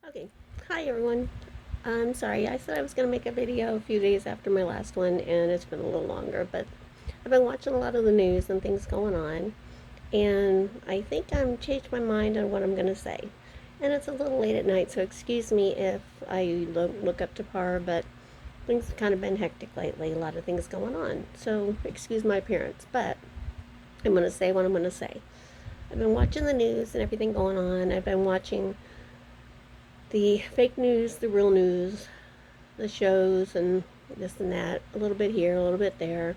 Okay, hi everyone. I'm sorry, I said I was going to make a video a few days after my last one, and it's been a little longer, but I've been watching a lot of the news and things going on, and I think I'm changed my mind on what I'm going to say. And it's a little late at night, so excuse me if I look up to par, but things have kind of been hectic lately, a lot of things going on, so excuse my appearance, but I'm going to say what I'm going to say. I've been watching the news and everything going on. I've been watching the fake news, the real news, the shows, and this and that, a little bit here, a little bit there.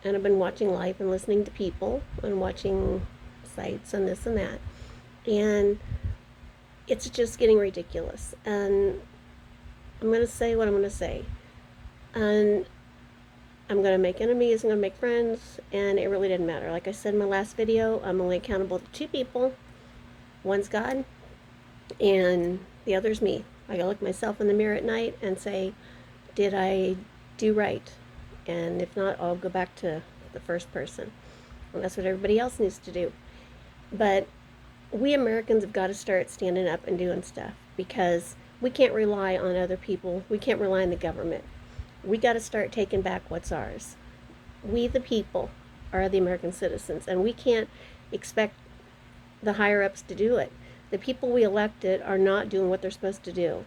And I've been watching live and listening to people and watching sites and this and that. And it's just getting ridiculous. And I'm going to say what I'm going to say. And I'm going to make enemies, I'm going to make friends, and it really didn't matter. Like I said in my last video, I'm only accountable to two people. One's God, and the other's me. I gotta look myself in the mirror at night and say, did I do right? And if not, I'll go back to the first person. And that's what everybody else needs to do. But we Americans have got to start standing up and doing stuff because we can't rely on other people. We can't rely on the government. We got to start taking back what's ours. We, the people, are the American citizens, and we can't expect the higher ups to do it. The people we elected are not doing what they're supposed to do.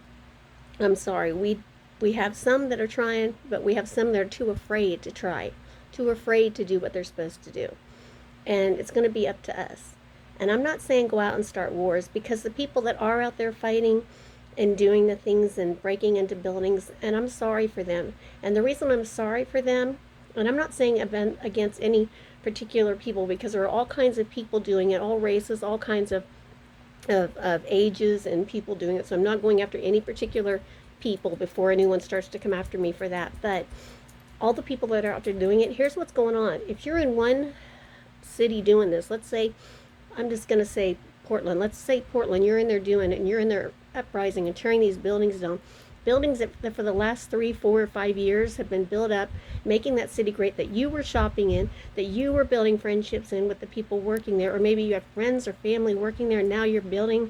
I'm sorry. We have some that are trying, but we have some that are too afraid to try, too afraid to do what they're supposed to do. And it's going to be up to us. And I'm not saying go out and start wars, because the people that are out there fighting and doing the things and breaking into buildings, and I'm sorry for them. And the reason I'm sorry for them, and I'm not saying against any particular people, because there are all kinds of people doing it, all races, all kinds of ages and people doing it. So I'm not going after any particular people before anyone starts to come after me for that. But all the people that are out there doing it, here's what's going on. If you're in one city doing this, let's say, I'm just going to say Portland. Let's say Portland, you're in there doing it, and you're in there uprising and tearing these buildings down. Buildings that for the last 3, 4, or 5 years have been built up, making that city great, that you were shopping in, that you were building friendships in with the people working there, or maybe you have friends or family working there, and now you're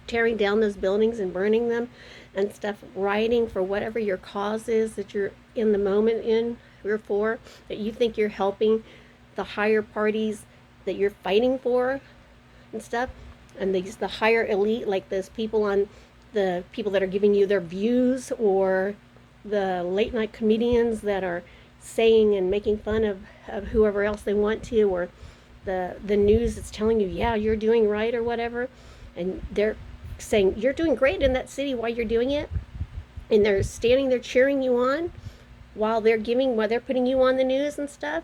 tearing down those buildings and burning them and stuff, rioting for whatever your cause is that you're in the moment in, or for, that you think you're helping the higher parties that you're fighting for and stuff, and the higher elite, like those people on the people that are giving you their views, or the late night comedians that are saying and making fun of whoever else they want to, or the news that's telling you, yeah, you're doing right or whatever, and they're saying you're doing great in that city while you're doing it, and they're standing there cheering you on while they're putting you on the news and stuff.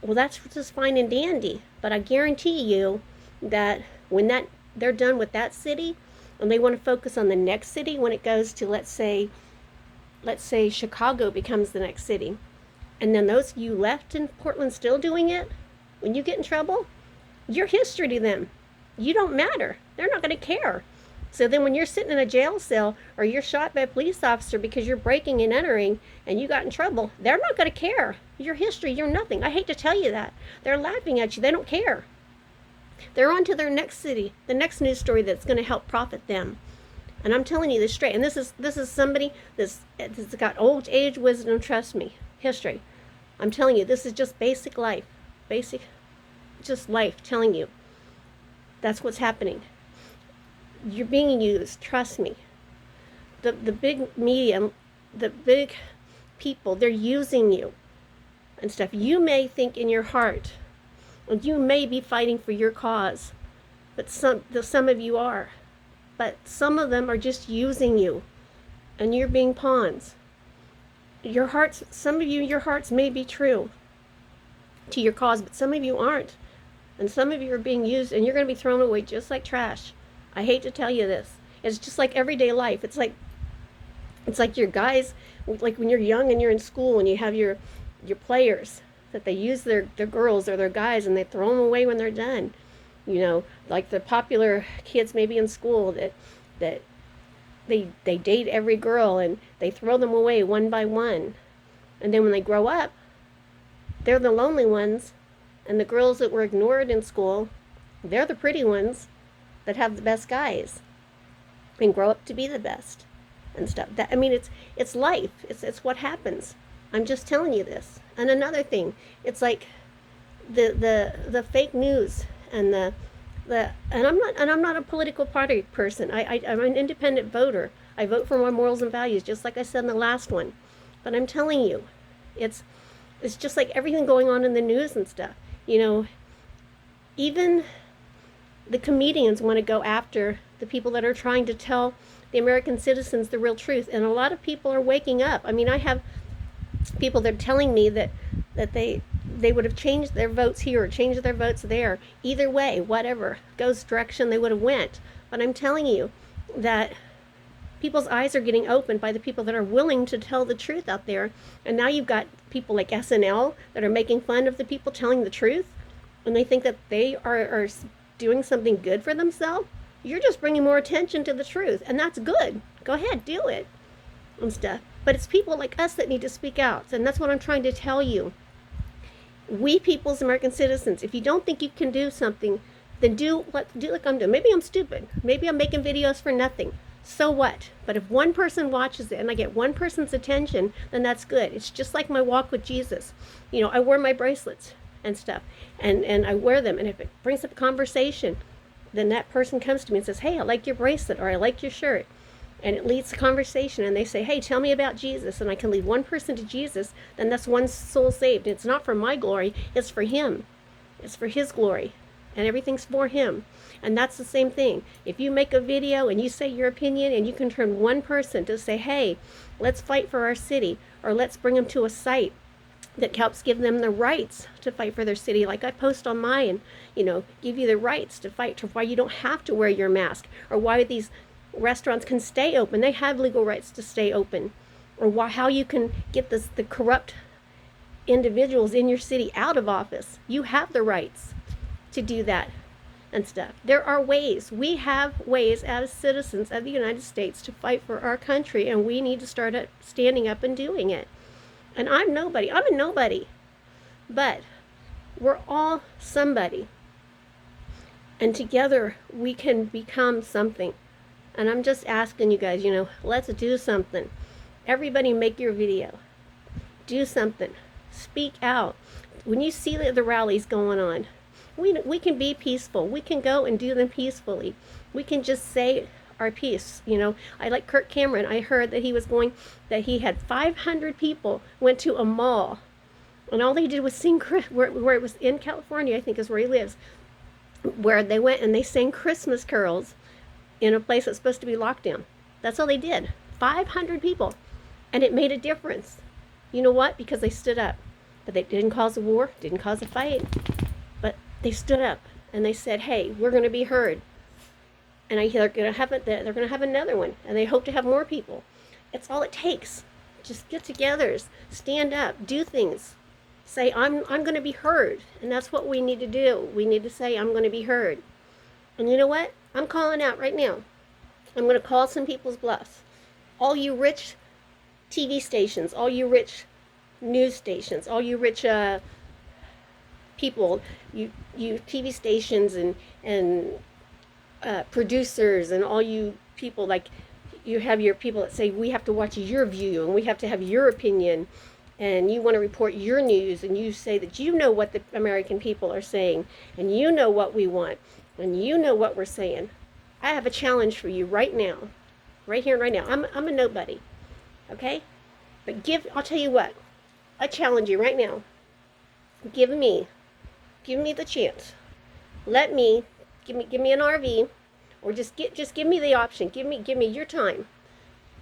Well, that's just fine and dandy, but I guarantee you that when they're done with that city and they want to focus on the next city, when it goes to, let's say Chicago becomes the next city, and then those of you left in Portland still doing it, when you get in trouble, you're history to them. You don't matter. They're not going to care. So then when you're sitting in a jail cell, or you're shot by a police officer because you're breaking and entering and you got in trouble, they're not going to care. You're history. You're nothing. I hate to tell you that. They're laughing at you. They don't care. They're on to their next city, the next news story that's going to help profit them. And I'm telling you this straight. And this is somebody that's got old age wisdom. Trust me, history. I'm telling you, this is just basic life, just life. Telling you, that's what's happening. You're being used. Trust me. The big media, the big people, they're using you and stuff. You may think in your heart, and you may be fighting for your cause, but some of you are. But some of them are just using you, and you're being pawns. Some of you, your hearts may be true to your cause, but some of you aren't. And some of you are being used, and you're going to be thrown away just like trash. I hate to tell you this. It's just like everyday life. It's like your guys, like when you're young and you're in school and you have your players, that they use their girls or their guys, and they throw them away when they're done. You know, like the popular kids maybe in school that they date every girl and they throw them away one by one. And then when they grow up, they're the lonely ones, and the girls that were ignored in school, they're the pretty ones that have the best guys. and grow up to be the best and stuff. That, I mean, it's life. It's what happens. I'm just telling you this. And another thing, it's like the fake news and the and I'm not a political party person. I'm an independent voter. I vote for my morals and values, just like I said in the last one. But I'm telling you, it's it's just like everything going on in the news and stuff. You know, even the comedians want to go after the people that are trying to tell the American citizens the real truth, and a lot of people are waking up. I mean, I have people that are telling me that they would have changed their votes here or changed their votes there. Either way, whatever goes direction they would have went. But I'm telling you that people's eyes are getting opened by the people that are willing to tell the truth out there. And now you've got people like SNL that are making fun of the people telling the truth, and they think that they are doing something good for themselves. You're just bringing more attention to the truth, and that's good. Go ahead, do it and stuff. But it's people like us that need to speak out, and that's what I'm trying to tell you. We people as American citizens, if you don't think you can do something, then do like I'm doing. Maybe I'm stupid. Maybe I'm making videos for nothing. So what? But if one person watches it and I get one person's attention, then that's good. It's just like my walk with Jesus. You know, I wear my bracelets and stuff, and I wear them, and if it brings up conversation, then that person comes to me and says, hey, I like your bracelet, or I like your shirt, and it leads to conversation, and they say, hey, tell me about Jesus, and I can lead one person to Jesus, then that's one soul saved. It's not for my glory, it's for him. It's for his glory, and everything's for him. And that's the same thing. If you make a video and you say your opinion, and you can turn one person to say, hey, let's fight for our city, or let's bring them to a site that helps give them the rights to fight for their city, like I post on mine, you know, give you the rights to fight, to why you don't have to wear your mask, or why these restaurants can stay open. They have legal rights to stay open, or why, how you can get the corrupt individuals in your city out of office. You have the rights to do that and stuff. There are ways. We have ways as citizens of the United States to fight for our country, and we need to start standing up and doing it. And I'm nobody. I'm a nobody. But we're all somebody. And together we can become something. And I'm just asking you guys, you know, let's do something. Everybody make your video. Do something. Speak out. When you see the rallies going on, we can be peaceful. We can go and do them peacefully. We can just say our piece. You know, I like Kirk Cameron. I heard that he had 500 people went to a mall, and all they did was sing, where it was in California, I think is where he lives, where they went and they sang Christmas carols in a place that's supposed to be locked down. That's all they did. 500 people. And it made a difference. You know what? Because they stood up. But they didn't cause a war, didn't cause a fight. But they stood up and they said, hey, we're going to be heard. And they're going to have another one. And they hope to have more people. It's all it takes. Just get together, stand up, do things. Say, I'm going to be heard. And that's what we need to do. We need to say, I'm going to be heard. And you know what? I'm calling out right now. I'm going to call some people's bluffs. All you rich TV stations, all you rich news stations, all you rich people, you TV stations and producers, and all you people, like you have your people that say we have to watch your view and we have to have your opinion, and you want to report your news, and you say that you know what the American people are saying, and you know what we want, and you know what we're saying. I have a challenge for you right now, right here and right now. I'm a nobody, okay? But I'll tell you what, I challenge you right now. Give me the chance. Give me an RV, or just give me the option. Give me your time.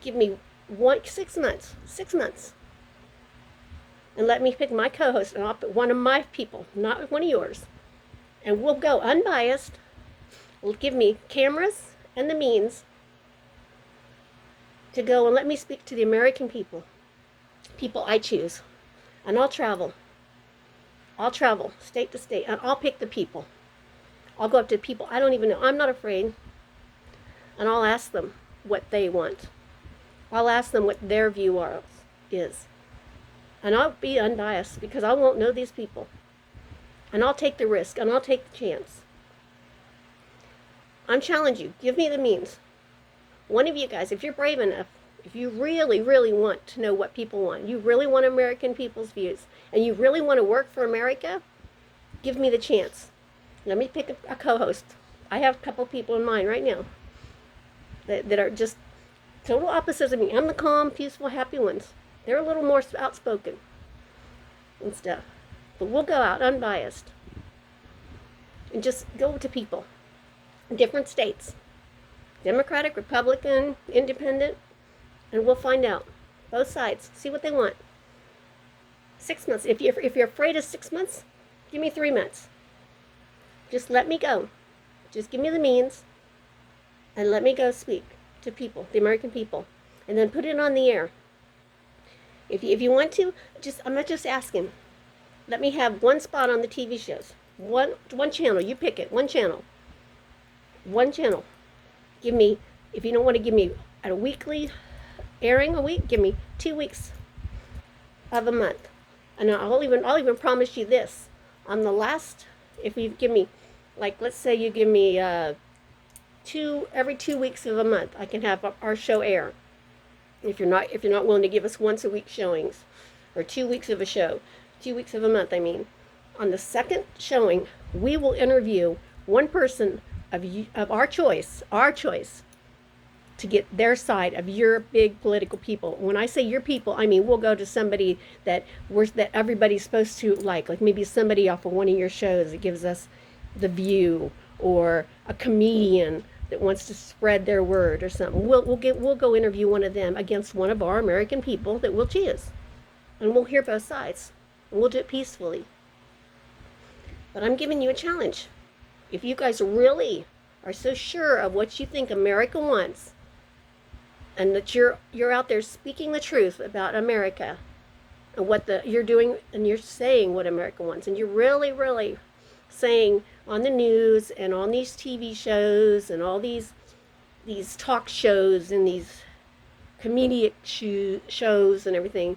Give me 6 months. And let me pick my co-host, and I'll pick one of my people, not one of yours. And we'll go unbiased. Will give me cameras and the means to go and let me speak to the American people I choose. And I'll travel state to state, and I'll pick the people. I'll go up to people I don't even know. I'm not afraid. And I'll ask them what they want. I'll ask them what their view is. And I'll be unbiased, because I won't know these people. And I'll take the risk, and I'll take the chance. I'm challenging you. Give me the means. One of you guys, if you're brave enough, if you really, really want to know what people want, you really want American people's views, and you really want to work for America, give me the chance. Let me pick a co-host. I have a couple people in mind right now that are just total opposites of me. I'm the calm, peaceful, happy ones. They're a little more outspoken and stuff. But we'll go out unbiased and just go to people in different states, Democratic, Republican, Independent, and we'll find out both sides. See what they want. 6 months. If you're afraid of 6 months, give me 3 months. Just let me go. Just give me the means, and let me go speak to people, the American people, and then put it on the air. If you want to, I'm not just asking. Let me have one spot on the TV shows. One channel. You pick it. One channel. One channel. Give me, if you don't want to give me a weekly airing a week, give me 2 weeks of a month. And I'll even promise you this. On the last, if you give me, like, let's say you give me every 2 weeks of a month, I can have our show air. If you're not willing to give us once a week showings, or 2 weeks of a show, 2 weeks of a month, I mean. On the second showing, we will interview one person of our choice, to get their side of your big political people. When I say your people, I mean we'll go to somebody that everybody's supposed to like maybe somebody off of one of your shows that gives us The View, or a comedian that wants to spread their word or something. We'll go interview one of them against one of our American people that we'll choose, and we'll hear both sides, and we'll do it peacefully. But I'm giving you a challenge. If you guys really are so sure of what you think America wants, and that you're out there speaking the truth about America and what you're doing, and you're saying what America wants, and you're really, really saying on the news and on these TV shows and all these talk shows and these comedic shows and everything,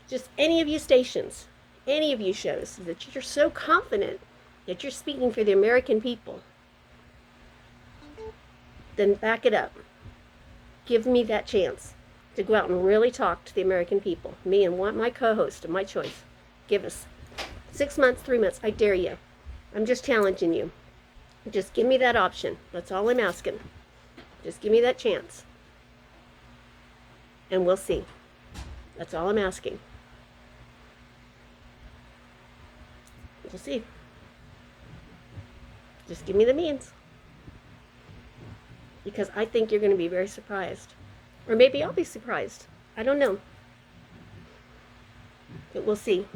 just any of you stations, any of you shows, that you're so confident that you're speaking for the American people, then back it up. Give me that chance to go out and really talk to the American people. Me and my co-host of my choice. Give us 6 months, 3 months. I dare you. I'm just challenging you. Just give me that option. That's all I'm asking. Just give me that chance. And we'll see. That's all I'm asking. We'll see. Just give me the means. Because I think you're going to be very surprised. Or maybe I'll be surprised. I don't know. But we'll see.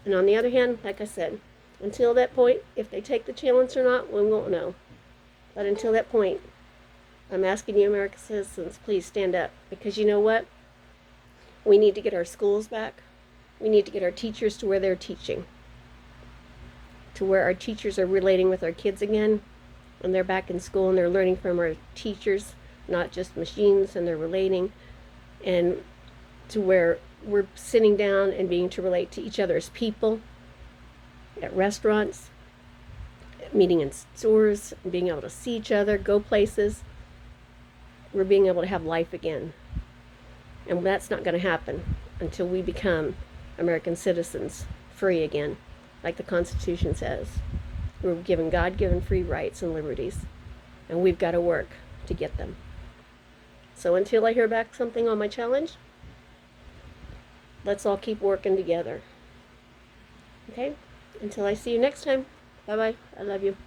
And on the other hand, like I said, until that point, if they take the challenge or not, we won't know. But until that point, I'm asking you, American citizens, please stand up. Because you know what? We need to get our schools back. We need to get our teachers to where they're teaching. To where our teachers are relating with our kids again. And they're back in school and they're learning from our teachers, not just machines, and they're relating. And to where we're sitting down and being to relate to each other as people at restaurants, meeting in stores, being able to see each other, go places. We're being able to have life again. And that's not going to happen until we become American citizens, free again, like the Constitution says. We're given God-given free rights and liberties, and we've got to work to get them. So until I hear back something on my challenge, let's all keep working together. Okay? Until I see you next time. Bye-bye. I love you.